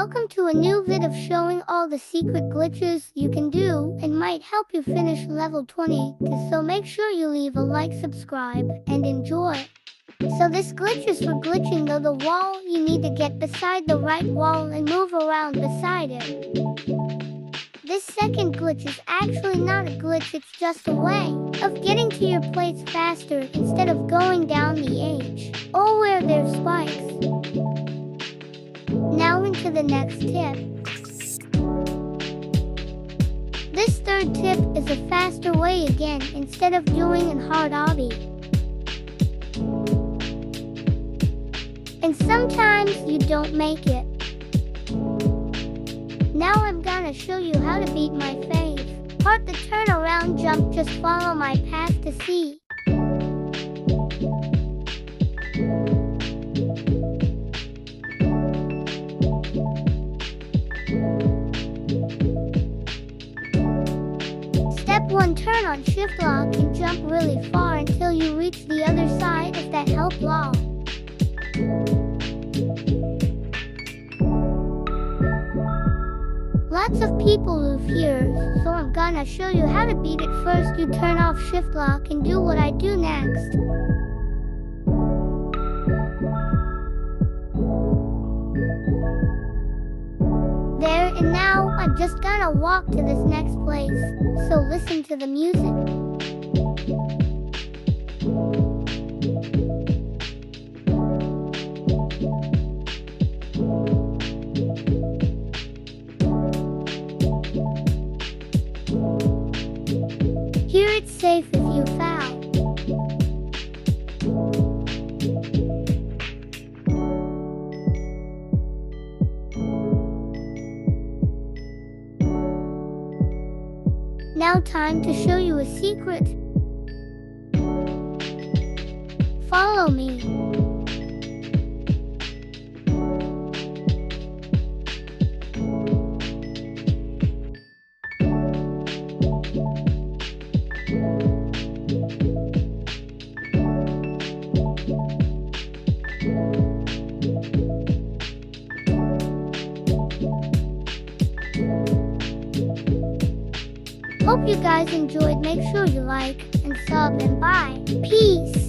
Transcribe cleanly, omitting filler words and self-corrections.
Welcome to a new vid of showing all the secret glitches you can do and might help you finish level 20, so make sure you leave a like, subscribe, and enjoy. So this glitch is for glitching the wall. You need to get beside the right wall and move around beside it. This second glitch is actually not a glitch, it's just a way of getting to your plates faster instead of going down the H or where there's spikes. Now into the next tip. This third tip is a faster way again instead of doing an hard obby. And sometimes you don't make it. Now I'm gonna show you how to beat my fave part, the turnaround jump. Just follow my path to see. Step 1, turn on shift lock and jump really far until you reach the other side of that help wall. Lots of people live here, so I'm gonna show you how to beat it. First, you turn off shift lock and do what I do next. There, and now I'm just gonna walk to this next place, so listen to the music. Here it's safe if you foul. Now time to show you a secret. Follow me. Hope you guys enjoyed. Make sure you like and sub and bye. Peace.